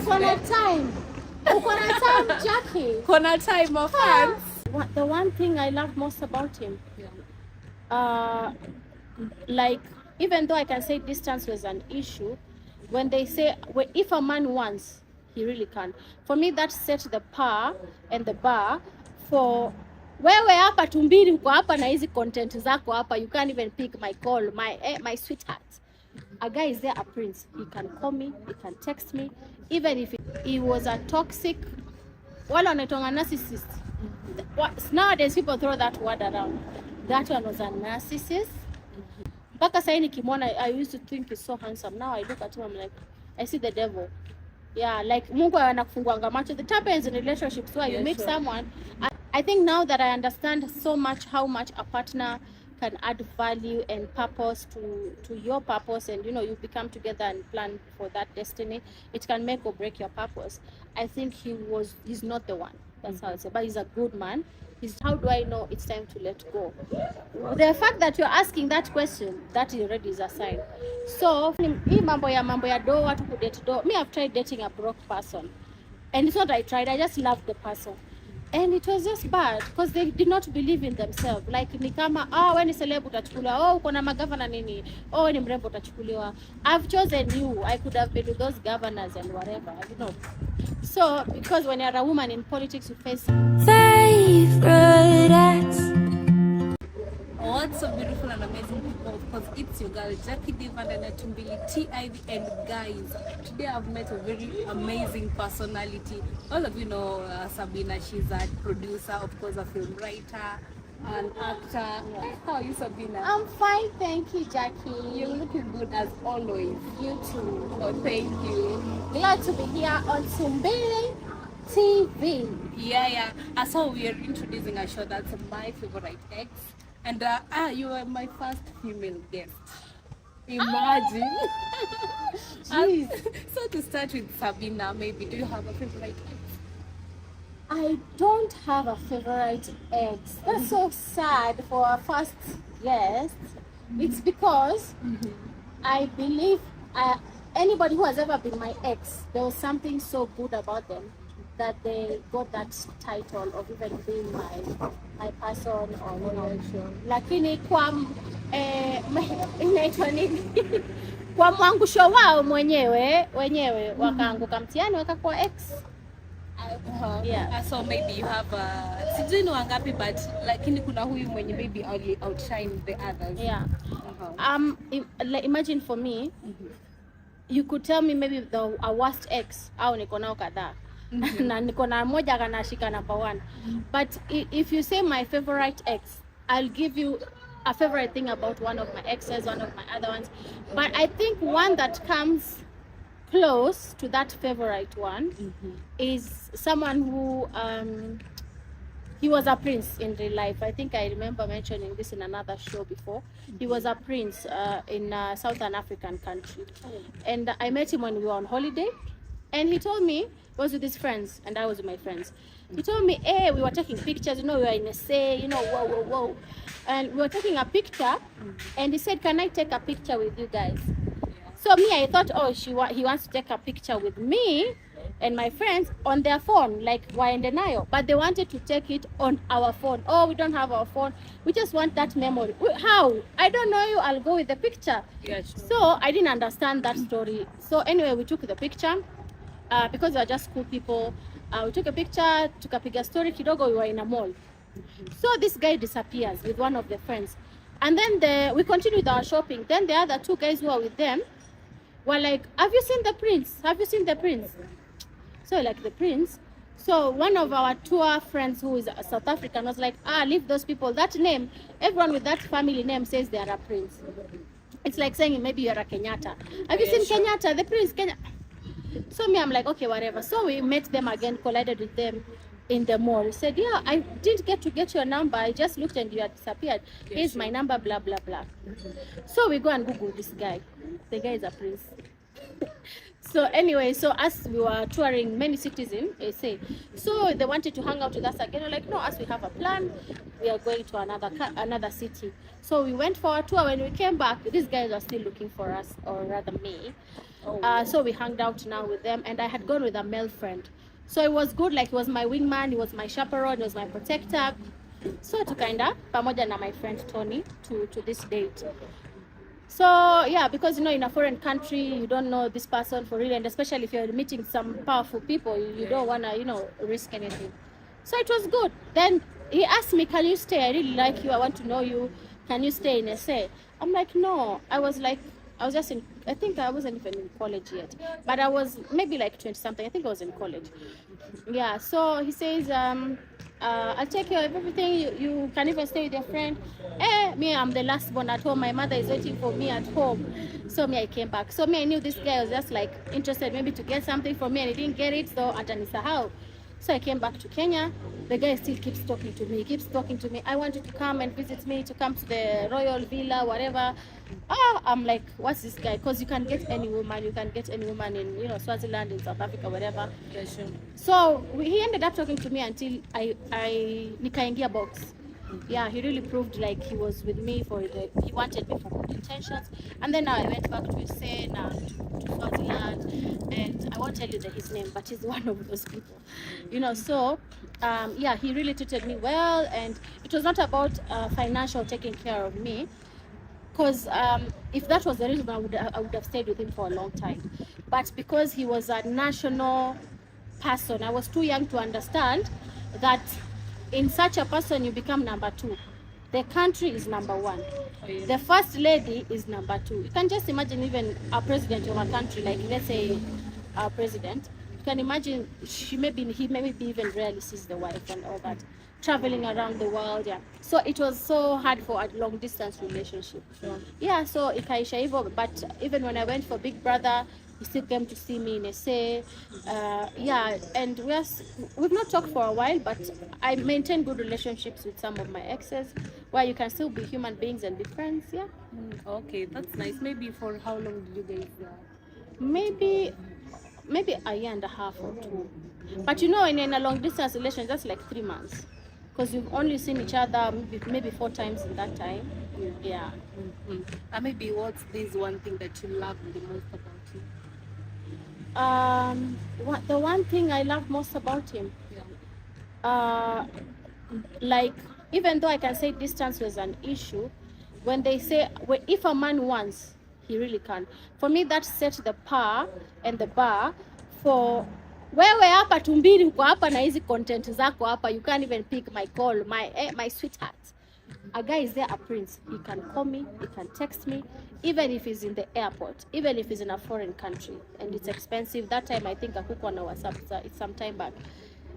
Ukona time. Ukona time, Jackie. Ukona time of fans. The one thing I love most about him, like, even though I can say distance was an issue, when they say, if a man wants, he really can. For me, that set the par and the bar for wewe hapa tumbili uko hapa na hizi content zako hapa, you can't even pick my call, my sweetheart. A guy is there, a prince. He can call me, he can text me, even if he was a toxic, wale wanaitwa narcissist. Nowadays people throw that word around. That one was a narcissist. Mpaka sasa nikimwona, I used to think he's so handsome. Now I look at him, I'm like, I see the devil. Yeah, like Mungu anakufunguanga macho. The happens in relationships where you meet someone. I think now that I understand so much how much a partner can add value and purpose to your purpose, and you know, you become together and plan for that destiny, it can make or break your purpose. I think he's not the one. That's how I say. But he's a good man. How do I know it's time to let go? The fact that you're asking that question, that already is a sign. So, hii mambo ya do, watu kudate do. Me, I've tried dating a broke person. And it's not I tried, I just loved the person. And it was just bad because they did not believe in themselves. Like ni kama, wewe ni celeb utachukuliwa, uko na magavana nini, wewe ni mrembo utachukuliwa. I've chosen you. I could have been with those governors and whatever, you know. So, because when you're a woman in politics, you face favorite acts. What's so beautiful and amazing people, of course, it's your girl Jackie Divan and Tumbili TIV. And guys, today I've met a very amazing personality. All of you know Sabina. She's a producer, of course, a film writer, an actor. How are you, Sabina? I'm fine, thank you, Jackie. You're looking good as always. You too. Oh, thank you. Glad to be here on Tumbili TV. Yeah. So we are introducing a show that's my favorite ex. And you are my first female guest. Imagine. So to start with Sabina, maybe, do you have a favorite ex? I don't have a favorite ex. That's so sad for a first guest. It's because I believe anybody who has ever been my ex, there was something so good about them that they got that title of even being my person or relation. Lakini kwa inaitwa nini? Kwa mwangusho wao wenyewe wakaanguka mtihani wakakuwa ex. Yeah. So maybe you have sijui ni wangapi, but lakini kuna huyu mwenye maybe outshine the others. Yeah. Imagine for me, you could tell me maybe a worst ex au niko nao kadhaa. Na niko na moja kanashika number 1. But if you say my favorite ex, I'll give you a favorite thing about one of my exes, one of my other ones. But I think one that comes close to that favorite one is someone who he was a prince in real life. I think I remember mentioning this in another show before. He was a prince in a Southern African country. And I met him when we were on holiday. And he told me, he was with his friends, and I was with my friends. He told me, hey, we were taking pictures, you know, we were in a say, you know, whoa. And we were taking a picture, and he said, can I take a picture with you guys? So me, I thought, he wants to take a picture with me and my friends on their phone, like waende nayo. But they wanted to take it on our phone. Oh, we don't have our phone. We just want that memory. How? I don't know you, I'll go with the picture. Yeah, sure. So I didn't understand that story. So anyway, we took the picture. Because we are just cool people, we took a picture, tukapiga story kidogo, we were in a mall. So this guy disappears with one of the friends. And then we continued our shopping. Then the other 2 guys who were with them were like, have you seen the prince? Have you seen the prince? So like, the prince. So one of our tour friends who is a South African was like, leave those people. That name, everyone with that family name says they are a prince. It's like saying maybe you're a Kenyatta. Have you seen Kenyatta, the prince, Kenya? So me, I'm like, okay, whatever. So we met them again, collided with them in the mall. He said, yeah, I didn't get to get your number. I just looked and you had disappeared. Here's my number, blah, blah, blah. So we go and Google this guy. The guy is a prince. So anyway, so as we were touring many cities in SA, so they wanted to hang out with us again. We're like, no, as we have a plan, we are going to another city. So we went for a tour. When we came back, these guys are still looking for us, or rather me. So we hung out now with them, and I had gone with a male friend. So it was good. Like, he was my wingman, he was my chaperone, he was my protector. So tukaenda pamoja na my friend Tony to this date. So yeah, because in a foreign country, you don't know this person for real, and especially if you're meeting some powerful people, you don't wanna risk anything. So it was good. Then he asked me, can you stay? I really like you, I want to know you, can you stay in SA? I'm like, no. I was just in, I think I wasn't even in college yet, but I was maybe like 20 something. I think I was in college. Yeah. So he says, I'll take care of everything. You can even stay with your friend. Me, I'm the last born at home. My mother is waiting for me at home. So me, I came back. So me, I knew this guy was just like interested maybe to get something from me, and he didn't get it. So atanisahau. So I came back to Kenya. The guy still keeps talking to me. He keeps talking to me. I want you to come and visit me, to come to the royal villa, whatever. I'm like, what's this guy? Because you can get any woman. You can get any woman in Swaziland, in South Africa, whatever. Yeah, sure. So he ended up talking to me until I nikaingia box. Yeah, he really proved like he was with me he wanted me for good intentions. And then I went back to SA, to Swaziland, and I won't tell you his name, but he's one of those people. So yeah, he really treated me well, and it was not about financial taking care of me, because if that was the reason, I would have stayed with him for a long time. But because he was a national person, I was too young to understand that in such a person you become number two. The country is number one. Oh, yeah. The first lady is number two. You can just imagine even a president of a country, like let's say our president. You can imagine he maybe even rarely sees the wife and all that, traveling around the world. Yeah. So it was so hard for a long distance relationship. Sure. Yeah. So ikaisha hivyo, but even when I went for Big Brother, he still came to see me in SA. Yeah, and we've not talked for a while, but I maintain good relationships with some of my exes, where you can still be human beings and be friends. Yeah. Okay, that's nice. Maybe for how long did you guys? Maybe a year and a half or two. But in a long distance relation, that's like 3 months, because you've only seen each other maybe 4 times in that time. Yeah. And maybe what's this one thing that you love the most about him? The one thing I love most about him, like, even though I can say distance was an issue, when they say, if a man wants, he really can. For me, that set the par and the bar for wewe hapa tumbili uko hapa na hizi content zako hapa, you can't even pick my call, my sweetheart. A guy is there, a prince. He can call me, he can text me, even if he's in the airport, even if he's in a foreign country and it's expensive. That time I think hakukuwa na WhatsApp, it's some time back.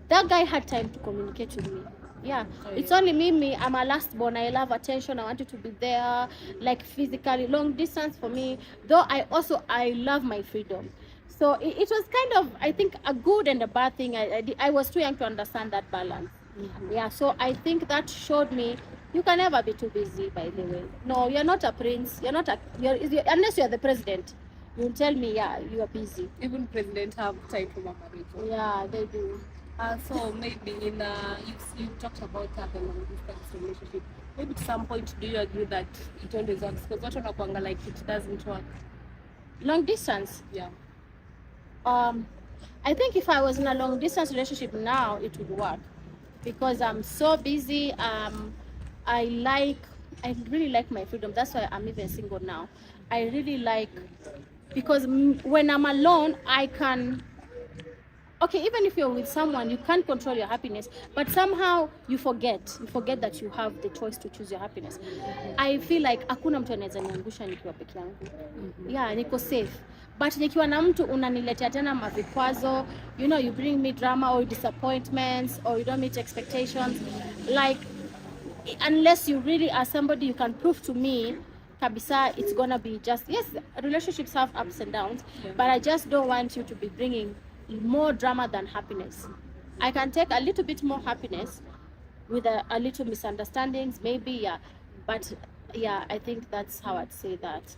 That guy had time to communicate with me. Yeah. It's only me, I'm a last born. I love attention. I want you to be there, like physically. Long distance for me, though I love my freedom. So it was kind of, I think, a good and a bad thing. I was too young to understand that balance. Yeah, so I think that showed me you can never be too busy, by the way. No, you're not a prince. Unless you're the president. You'll tell me, yeah, you are busy. Even presidents have time for marriage. Yeah, they do. So maybe you talked about the long distance relationship. Maybe at some point, do you agree that it always works? Because what wanakuanga like it doesn't work. Long distance? Yeah. I think if I was in a long distance relationship now, it would work, because I'm so busy. I really like my freedom. That's why I'm even single now. I really like, because when I'm alone, I can, okay, even if you're with someone, you can't control your happiness, but somehow you forget that you have the choice to choose your happiness. I feel like hakuna mtu anaweza niangusha nikiwa peke yangu. Yeah, niko safe. But nikiwa na mtu unaniletea tena mavikwazo, you bring me drama or disappointments, or you don't meet expectations. Like, unless you really are somebody you can prove to me kabisa, it's gonna be just, yes, relationships have ups and downs, but I just don't want you to be bringing more drama than happiness. I can take a little bit more happiness with a little misunderstandings, maybe, yeah, but Yeah, I think that's how I'd say that.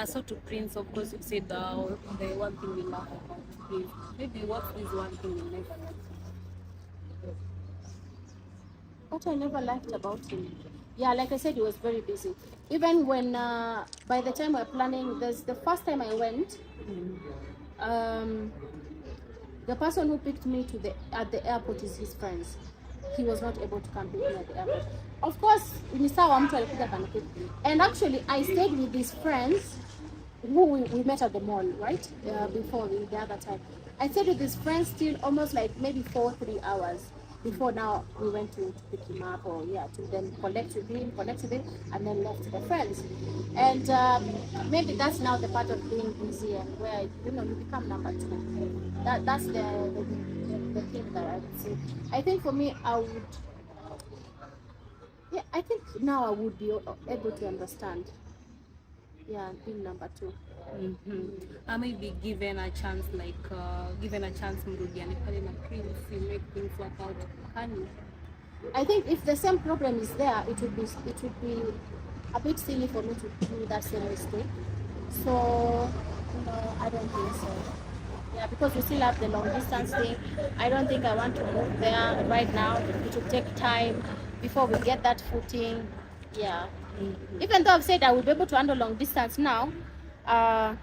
So to Prince, of course, you said the one thing we love about Prince. Maybe what's this one thing you never liked? What I never liked about him, yeah, like I said, he was very busy. Even when, by the time we're planning, there's the first time I went, um, the person who picked me to at the airport is his friends. He was not able to come pick me at the airport. Of course, ni sawa mtu alikuja kanipick. And actually, I stayed with these friends who we met at the mall, right? Before the other time. I stayed with these friends till almost like maybe 3 hours before now we went to pick him up, or yeah, to then connect with him, and then left the friends. And maybe that's now the part of being busy and where you become number two. That's the thing that I would say. I think for me, I think now I would be able to understand. Yeah, being number two. I may be given a chance, mrudiane pale na Prince, you make things work out. Can you? I think if the same problem is there, it would be a bit silly for me to do that same mistake. So, I don't think so. Yeah, because we still have the long distance thing. I don't think I want to move there right now. It will take time before we get that footing. Yeah. Even though I've said I will be able to handle long distance now, I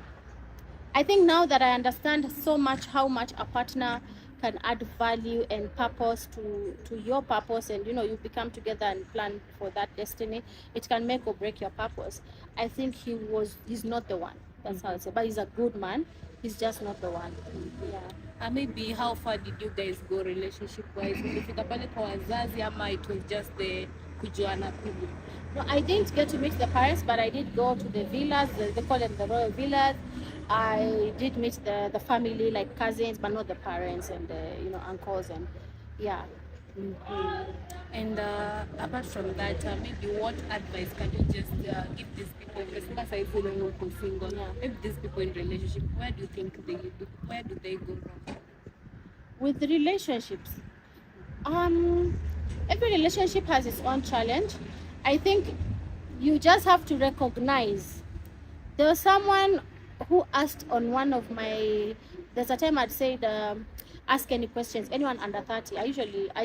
think now that I understand so much how much a partner can add value and purpose to your purpose, and you become together and plan for that destiny, it can make or break your purpose. I think he's not the one. That's how I say. But he's a good man. He's just not the one. Yeah. Maybe how far did you guys go relationship wise? Ulifika pale kwa wazazi ama it was just the kujuana people? No, I didn't get to meet the parents, but I did go to the villas. They call them the royal villas. I did meet the family, like cousins, but not the parents and the uncles, and yeah. And apart from that, maybe what advice can you just give these people? Single. Yeah. Maybe these people in relationship, where do you think where do they go wrong? With the relationships, every relationship has its own challenge. I think you just have to recognize. There was someone who asked on one of my, there's a time I'd said, ask any questions. Anyone under 30, I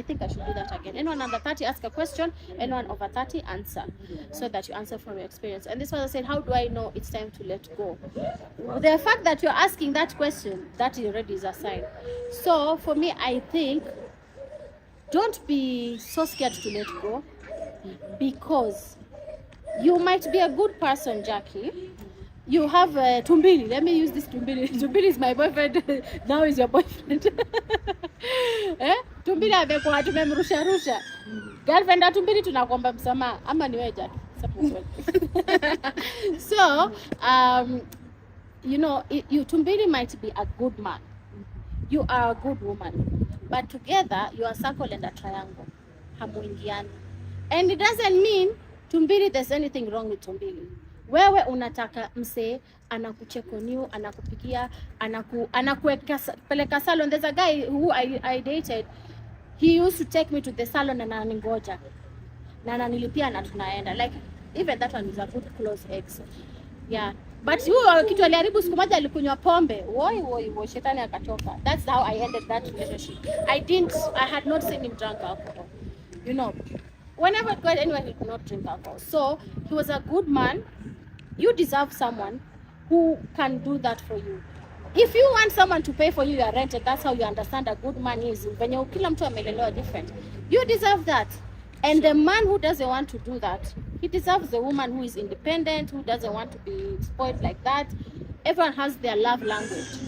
think I should do that again. Anyone under 30, ask a question. Anyone over 30, answer. So that you answer from your experience. And this was I said, how do I know it's time to let go? The fact that you're asking that question, that already is a sign. So for me, I think, don't be so scared to let go, because you might be a good person, Jackie. You have Tumbili. Let me use this Tumbili. Tumbili is my boyfriend. Now is your boyfriend. Tumbili amekuwa tumemrusha. Girlfriend ya Tumbili tunakuomba msamaha ama ni wewe tu. So, you Tumbili might be a good man. You are a good woman. But together, you are a circle and a triangle. Hamuingiani. And it doesn't mean Tumbili there's anything wrong with Tumbili. Wewe unataka mse anakuchekoniu, anakupikia, anakuweka salon. There's a guy who I dated. He used to take me to the salon and ananingoja. Na ananilipia na tunaenda. Like, even that one is a good close ex. Yeah. But huyo kitu aliharibu siku moja, alikunywa pombe. Woi, shetani akatoka. That's how I ended that relationship. I had not seen him drink alcohol. Whenever it got anywhere, he could not drink alcohol. So he was a good man. You deserve someone who can do that for you. If you want someone to pay for you your rent, that's how you understand a good man is. When you kila mtu amelelewa different, you deserve that. And the man who doesn't want to do that, he deserves the woman who is independent, who doesn't want to be spoiled like that. Everyone has their love language.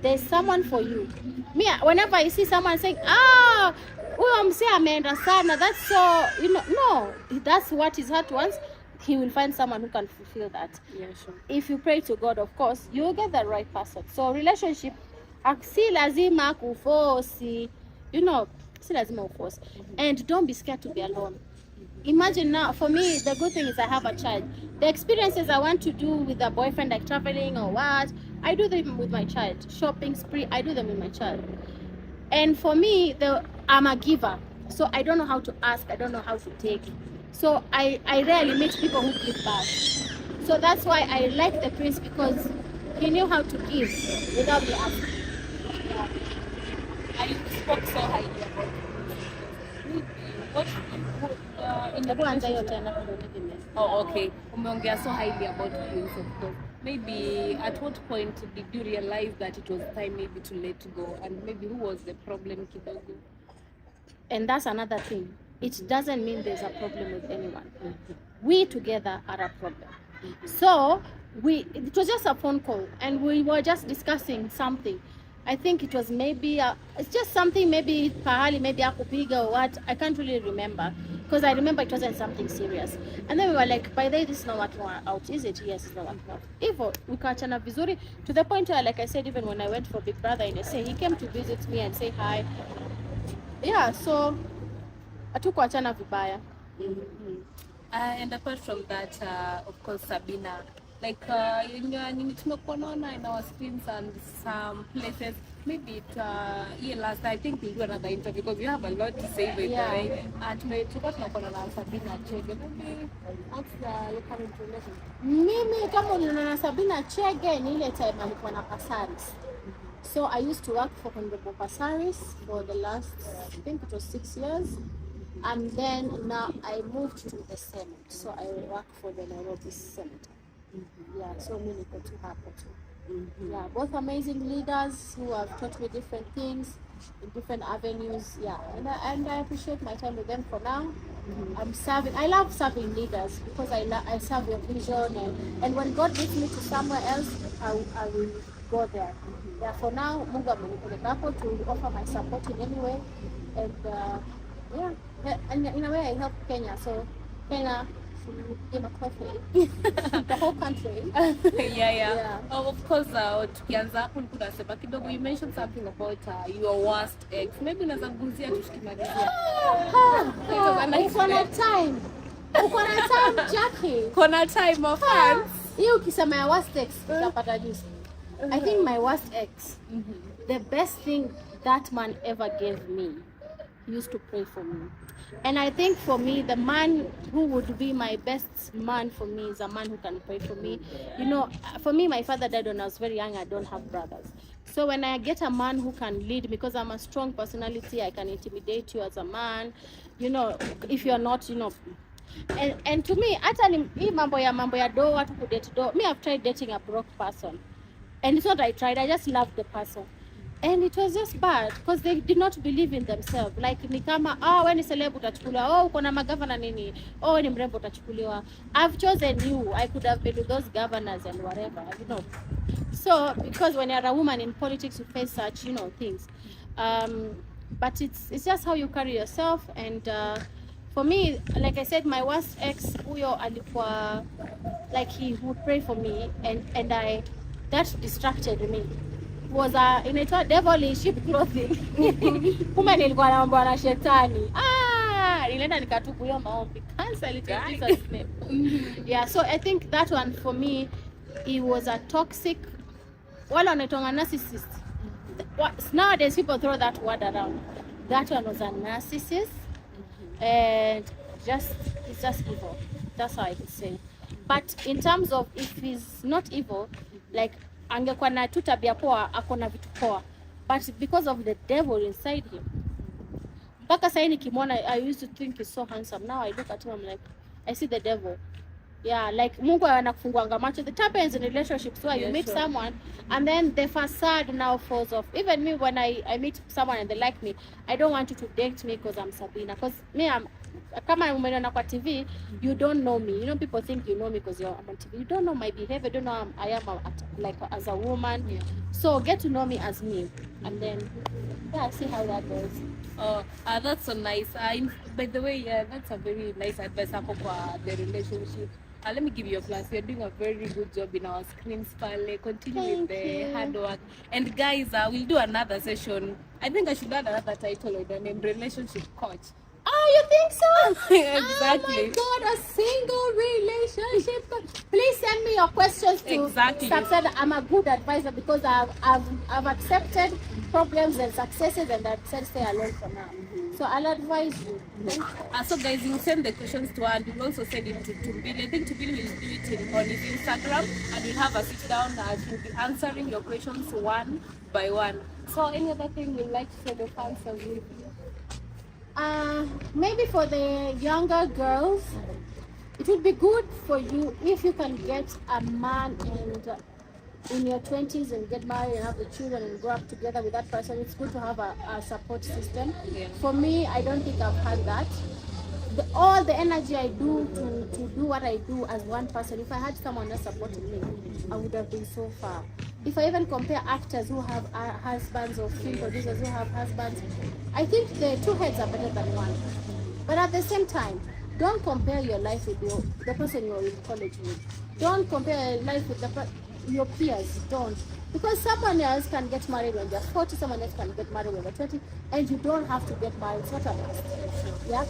There's someone for you. Me, whenever I see someone saying, huyo mse ameenda sana, that's so, no, that's what his heart wants. He will find someone who can fulfill that. Yeah, sure. If you pray to God, of course, you will get the right person. So relationship, si lazima kuforce, si lazima uforce. And don't be scared to be alone. Imagine now, for me, the good thing is I have a child. The experiences I want to do with a boyfriend, like traveling or what, I do them with my child. Shopping spree, I do them with my child. And for me, I'm a giver. So I don't know how to ask, I don't know how to take. So I rarely meet people who give birth. So that's why I like the prince, because he knew how to give without the asking. Yeah. I spoke so highly about him. What in the Oh, okay. Umeongea so highly about Prince, of course. Maybe at what point did you realize that it was time maybe to let go, and maybe who was the problem kidogo? And that's another thing. It doesn't mean there's a problem with anyone. We together are a problem. So it was just a phone call, and we were just discussing something. I think it was maybe it's just something, maybe pahali, maybe akupiga or what. I can't really remember, because I remember it wasn't something serious. And then we were like, by the way, this is not working out, is it? Yes, it's not working out. Hivyo ukaachana vizuri, to the point where, like I said, even when I went for Big Brother in SA, he came to visit me and say hi. Yeah, so hatukuachana vibaya. And apart from that, of course, Sabina, like in our screens and some places, maybe last I think we'll do another interview because we have a lot to say by the way. And tulikuwa tunakuwa na Sabina Chege. Maybe what's your current relation? Mimi kama uliona na Sabina Chege ni ile time alikuwa na Pasaris. So I used to work for Honorable Pasaris for the last, I think it was 6 years. And then now I moved to the Senate. So I work for the Nairobi Senate. Yeah, so many people to happen to. Yeah, both amazing leaders who have taught me different things in different avenues. Yeah, and I appreciate my time with them for now. I'm serving. I love serving leaders because I serve your vision, and when God leads me to somewhere else, I will go there. Yeah, for now, Mungu amenipeleka hapo to offer my support in any way, and yeah, and in a way I help Kenya. So Kenya, give a coffee. The whole country. Yeah. Oh, of course, tukianza hapo tunasema kidogo, you mentioned something about your worst ex. Maybe unaweza guzia tushikimalizia. Uko na time Jackie. Kuna time of fans. Hiyo ukisema ya worst ex utapata juice. I think my worst ex, the best thing that man ever gave me, he used to pray for me. And I think for me, the man who would be my best man for me is a man who can pray for me. You know, for me, my father died when I was very young. I don't have brothers. So when I get a man who can lead, because I'm a strong personality, I can intimidate you as a man. You know, if you're not, you know. And to me, hata ni mambo ya do, watu kudate do. Me, I've tried dating a broke person. And it's not I tried, I just loved the person. And it was just bad because they did not believe in themselves. Like ni kama, wewe ni celeb utachukuliwa, uko na magavana nini, ni mrembo utachukuliwa. I've chosen you. I could have been with those governors and whatever, you know. So because when you're a woman in politics, you face such, you know, things. But it's just how you carry yourself. And for me, like I said, my worst ex, huyo alikuwa, like he would pray for me, and that distracted me. Was inaitwa devil in sheep clothing. Kumbe nilikuwa naomba na shetani. Nilienda nikatubu hiyo maombi. Cancel it in Jesus name. Yeah, so I think that one for me, he was a toxic, wala wanaitwa narcissist. Nowadays people throw that word around. That one was a narcissist. And it's just evil. That's how I could say. But in terms of if he's not evil, like angekuwa na tu tabia poa, akona vitu poa, but because of the devil inside him, mpaka sasa nikimwona, I used to think he's so handsome. Now I look at him, I'm like, I see the devil. Yeah, like Mungu anakufunguanga macho. That happens in relationships where you meet someone and then the facade now falls off. Even me, when I meet someone and they like me, I don't want you to date me because I'm Sabina. Because me, kama umeniona kwa TV, you don't know me. You know, people think you know me because you're on TV. You don't know my behavior. You don't know I am like as a woman. Yeah. So get to know me as me, and then see how that goes. Oh, that's so nice. By the way, that's a very nice advice for the relationship. Let me give you a plus. You're doing a very good job in our screens, Pale. Continue with the hard work. And guys, we'll do another session. I think I should add another title or the name, relationship coach. Oh, you think so? Exactly. Oh my God, a single relationship. Please send me your questions to Exactly. Staedlar. I'm a good advisor because I've accepted problems and successes, and I've said stay alone for now. So I'll advise you. Thank you. So guys, you send the questions to her, and we'll also send it to Tumbili. I think Tumbili will do it on his Instagram, and we'll have a sit down and she'll be answering your questions one by one. So any other thing you'd like to say the fans of you? Maybe for the younger girls, it would be good for you if you can get a man and in your 20s and get married and have the children and grow up together with that person. It's good to have a support system. Yeah. For me, I don't think I've had that. All the energy I do to do what I do as one person, if I had someone else supporting me, I would have been so far. If I even compare actors who have husbands or film producers who have husbands, I think the two heads are better than one. But at the same time, don't compare your life with the person you're in college with. Don't compare your life with your peers. Don't. Because someone else can get married when they're 40, someone else can get married when they're 20, and you don't have to get married. It's not a must. Yeah?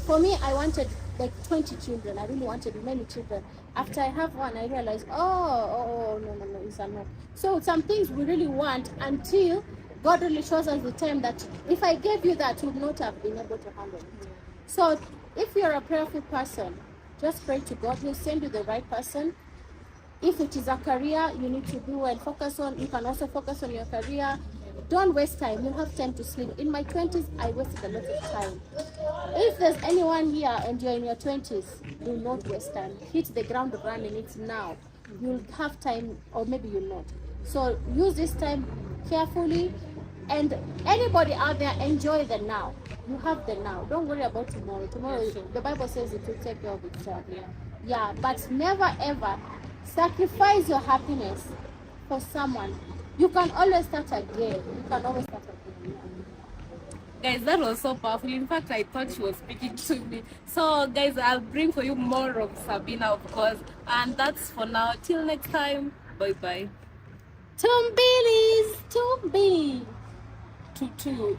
For me, I wanted like 20 children. I really wanted many children. After I have one, I realized, no, it's a no. So some things we really want until God really shows us the time that if I gave you that, you would not have been able to handle it. So if you're a prayerful person, just pray to God. He'll send you the right person. If it is a career you need to do and focus on, you can also focus on your career. Don't waste time. You have time to sleep. In my 20s, I wasted a lot of time. If there's anyone here and you're in your 20s, do not waste time. Hit the ground running. It's now. You'll have time, or maybe you'll not. So use this time carefully. And anybody out there, enjoy the now. You have the now. Don't worry about tomorrow. Tomorrow, the Bible says it will take care of itself. Yeah, but never ever sacrifice your happiness for someone. You can always start again. Guys, that was so powerful. In fact, I thought she was speaking to me. So guys, I'll bring for you more of Sabina, of course. And that's for now. Till next time. Bye bye. Tumbilis, Tumbi. Tutu.